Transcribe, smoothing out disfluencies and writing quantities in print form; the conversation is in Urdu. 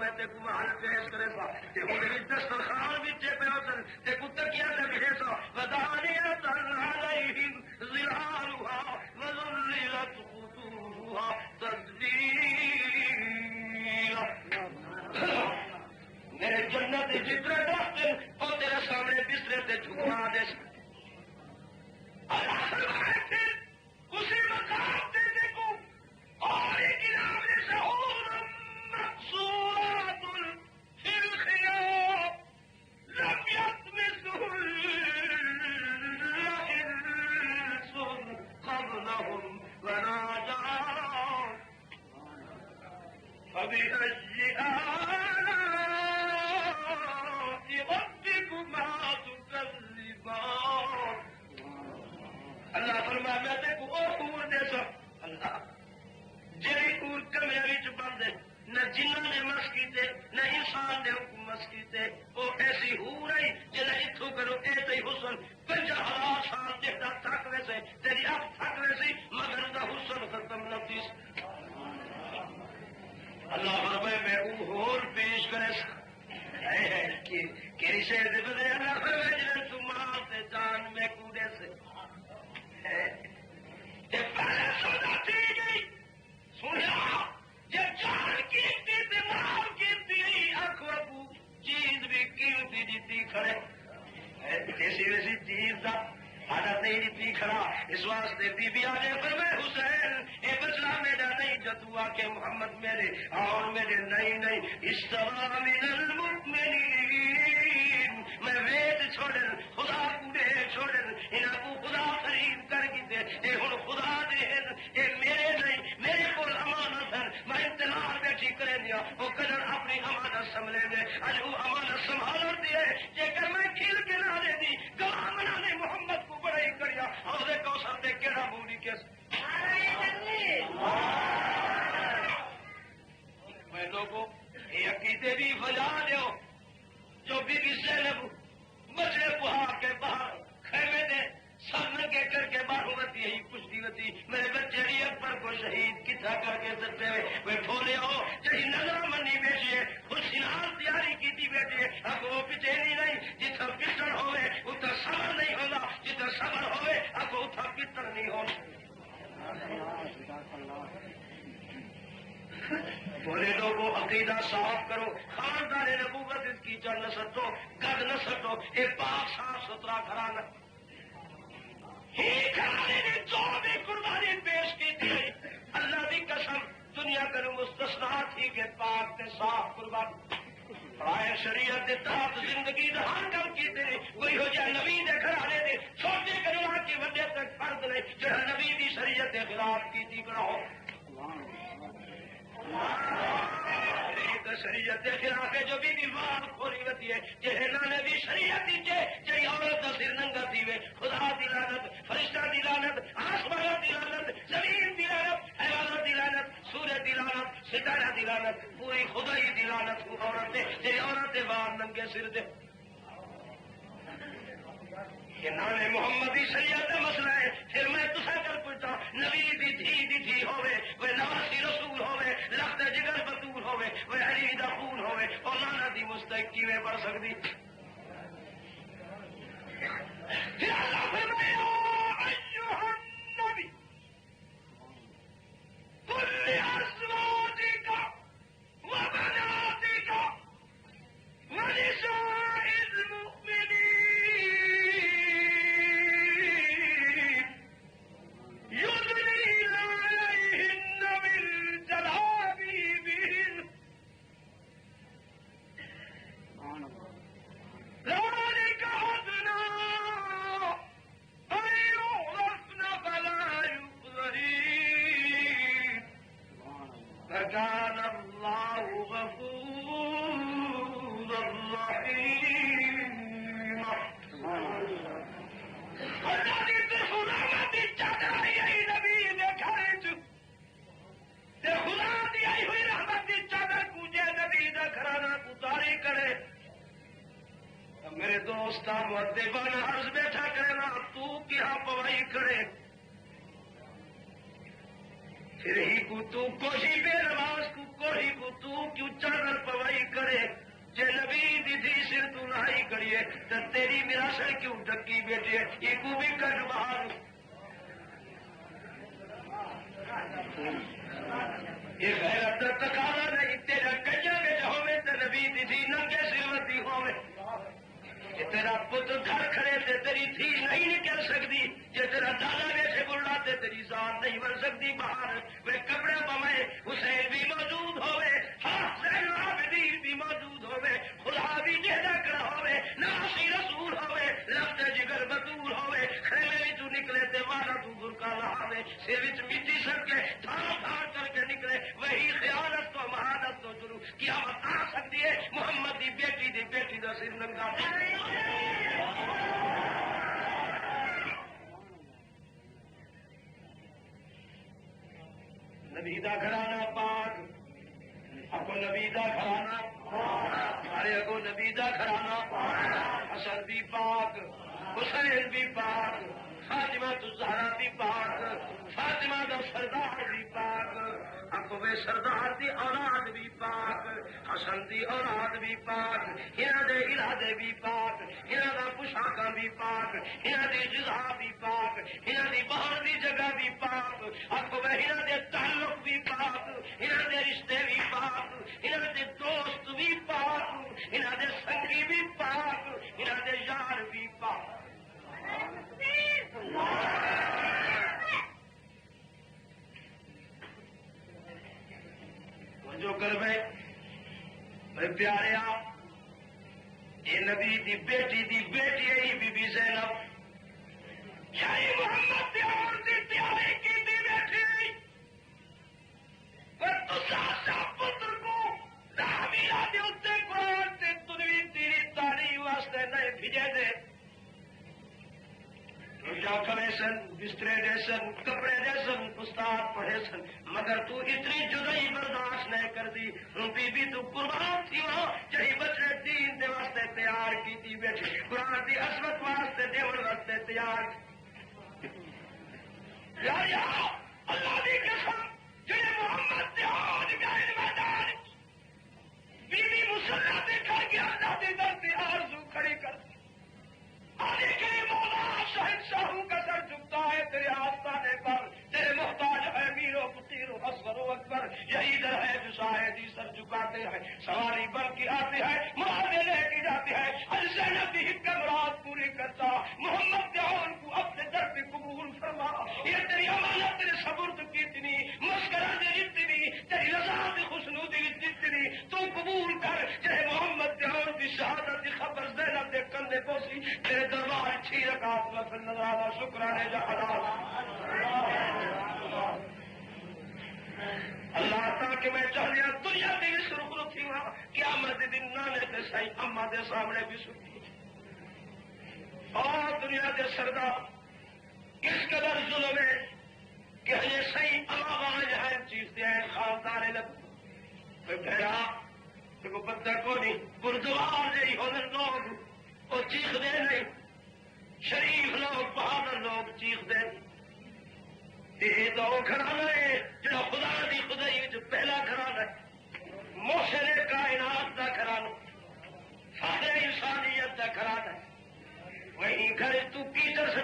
میں تے کو محل پیش کرے سا تے اودے دسترخوان وچ پیا سن تے کو تکیا تے بھیجے سا ودانیۃ علیہم ظلالها وذللت قطوفها تذلیلا میرے جنت جتنے درخت اور تیرے سامنے بسترے تے جھکا دے اللہ فرمائے پھر اسی مقام تے دیکھو اور ایک انعام سے حور مقصورات فی الخیام لم یطمثهن انس قبلهم ولا جان فبأي آلاء ربكما تكذبان اللہ فرمایا میں دیکھو اور دے سو اللہ جی اور کمرے وچ بند ہے نہ جنہوں نے مس کیتے نہ انسان نے حکم مس کیتے وہ ایسی ہو رہی جنہیں اتوں کرو اے تے حسن 50,000 سال دیکھتا تھک ویسے تیری اکھ تھک ویسی مگر دا حسن ختم نہ تیس اللہ فرمائے میں اور پیش کرے کیری شہر دے بدلے اللہ فرمائے جنہیں تو مال سے جان میں کودے سے پہلے سودا تھی گئی سنیا یہ جان کیمتی دماغ کیمتی اکھ وقو چیز بھی کیمتی دیتی کھڑے کسی ویسی چیز کا عادت نہیں دیتی کھڑا اس واسطے بی بی آگے فرمائے حسین اے بچڑا میرا نہیں جتو آکے محمد میرے اور میرے نہیں استوا من المؤمنین میں وید چھوڑن خدا کو دے چھوڑن انہاں کو خدا قریب کر کی دے اے ہن خدا دے اے میرے نہیں میرے کو امانت ہے میں انتظار بیٹھی کرے دیا وہ قدر اپنی امانت سنبھلے دے اج وہ امانت سنبھال دی جے کر میں کھل کے نہ دے دی گواہ بنانے محمد کو بڑائی کریا اور دے کوثر دے کیڑا بولی کیس میں لوگوں یہ عقیدے بھی بجا دیو جو بی بی زینب مسجد بہا کے باہر خیمے دے سر کے کر کے باہر ہوتی ہے کشتی ہوتی میرے بچے اکبر کو شہید کتنا کر کے سکتے ہوئے وہ بولے ہو چاہیے نظر منی بیٹھیے خوشیار تیاری کی بیٹھیے اب وہ پچھیری نہیں جتنا پسٹر ہوئے اتنا صبر نہیں ہوگا جتنا صبر ہوئے اب اتنا پتر نہیں ہوگا بولے لوگوں عقیدہ صاف کرو خاندان نبوت اس کی جڑ نہ سٹو گد نہ سٹو یہ پاک صاف ستھرا گھرانہ ہی گھرانے نے جو بھی قربانی پیش کی تھی اللہ کی قسم دنیا کا مستثنا تھی کہ پاک تے صاف قربانی رائے شریعت کے تحت زندگی دہان کم کی تھی وہی ہو جائے نبی دے گھرانے دے چھوٹے گھرانے کی وجہ تک فرد نہیں جو نبی کی شریعت کے خلاف کی تھی کراؤ شریعت کے خلاف ہے جو بھی بیمار کھوری ہوتی ہے جہاں نے بھی شریعت جی عورت کا سر ننگا تھی وے خدا دی لعنت فرشتہ دی لعنت آسمان دی لعنت زمین دی لعنت حیوانات دی لعنت سورج دی لعنت ستارہ دی لعنت پوری خدائی دی لعنت کو عورت دے جی عورت باہر ننگے سر دے نانے محمدی شریعت کا مسئلہ ہے پھر میں تصا کر پوچھتا نبی دی تھی ہوئے وہ نواسی رسول ہوئے لخت جگر بطول ہوئے وہ علی دا خون ہوئے اور لانا دی مستحق کی میں پڑھ سکتی پھر اللہ فرمایا ایھا النبی قل لازواجک وبناتک ونساء المؤمنین يدنين عليهن من جلابيبهن ذلك أدنى أن يعرفن فلا يؤذين فكان الله غفورا رحيما الذي بحرمة الجدع نبی نے گھر خدا دی آئی ہوئی رحمت کی چادر پوجے نبی دا گھرانہ اتاری کرے میرے دوست مدبانہ عرض بیٹھا کرے نا تو کیا پوائی کرے پھر ہی کو تو کوشی بے نماز کو کوئی کو تو کیوں چادر پوائی کرے جے نبی دی تھی سر تو لائی کریے تو تیری میرا کیوں ڈکی بیٹھے یہ کو بھی کر باہر یہ غیرت دا تقاضا نہیں تیرا کجا کے ہوے تے نبی دی تھی ننگے سروتی ہوے تیرا پت گھر کھڑے تے تیری تھی نہیں نکل سکتی جے تیرا دادا ویسے بڑھا تے تیری ذات نہیں بن سکتی باہر وہ کپڑے پوے حسین بھی موجود ہوے حسین العابدین بھی موجود ہوے خدا بھی جہدا کرا ہوے ناصر رسول ہوے لفظ جگر بطول ہوے خیمے وچوں نکلے تے مارا تو برقع لہاوے سر وچ مٹی سٹ کے تھار تھار کر کے نکلے وہی خیانت تو مہانت تو شروع قیامت آ سکتی ہے محمد دی بیٹی دا سر ننگا نبی دا گھرانہ پاک اگو نبی دا گھرانہ ارے اگو نبی دا گھرانہ حسن بھی پاک حسین بھی پاک فاطمہ الزہرا بھی پاک فاطمہ دا سردار بھی پاک اگو میں سردار دی اولاد بھی پاک حسن دی اولاد بھی پاک انہاں دے ارادے بھی پاک انہاں دا پوشاکاں بھی پاک انہاں دی غذا بھی پاک انہاں دی باہر دی جگہ بھی پاک اگو میں انہاں دے تعلق بھی پاک انہاں دے رشتے بھی پاک انہاں دے دوست بھی پاک انہاں دے سنگی بھی پاک انہاں دے یار بھی پاک جو کر میں پیارے یہ نبی دی بیٹی ہے بی بی زینب یعنی محمد پیار دی پیارے کی دی بیٹی پر تسا پتر کو رامیرا دے اتنے قرآن تے تنوی تیری تعلیم واسطے نہیں بھیجے دے کیا کرے سن بسترے دے سن کپڑے دے سن استاد پڑھے سن مگر تو اتنی جدائی برداشت نہیں کر دی بی بی تو قربان تھی وہاں جہی بچے دین دے واسطے تیار کی تھی بیٹھی قرآن دی عظمت واسطے دیور واسطے تیار یا اللہ دی قسم جنہیں محمد دے آج گائن میدان بی بی مسلح دے کر کے اللہ دے در دی آرزو کھڑی کر آنے کے مولا شہنشاہوں کا سر جھکتا ہے تیرے آستانے پر تیرے محتاج ہے میرو فقیر و اصغر و اکبر یہی در ہے جو شاہدی سر جھکاتے ہیں سواری بن کی آتے ہیں مرادیں لے کے جاتے ہیں زینب بھی حق مراد پوری کرتا محمد دیان کو اپنے در پہ قبول فرما یہ تیری امانت تیرے سبرد کی اتنی مسکرہ دے اتنی تیری رضا خوشنودی اتنی تو قبول کر چاہے محمد دیان کی شہادت کی خبر زینب دے کندے پوسی تیرے دربار اچھی رکعت میں پھر نظارہ شکرانے جا اللہ تاکہ میں چاہ لیا دنیا کی سرخ تھی وہاں قیامت دن نانے دے سائی اما دے سامنے بھی سنی اور دنیا دے سردار کس قدر ظلم ہے کہ یہ صحیح اما باج ہے چیز دے خاندان لگ بھیڑا کو بندہ کو نہیں گردوار نہیں ہونے لوگ وہ چیخ دے نہیں شریف لوگ بہادر لوگ چیخ دے یہ تو گھرانا ہے جو خدا دی خدائی جو پہلا گھرانا ہے محسن کائنات کا گھرانا فخر انسانیت کا گھرانا ہے وہی گھر تو کیچڑ سے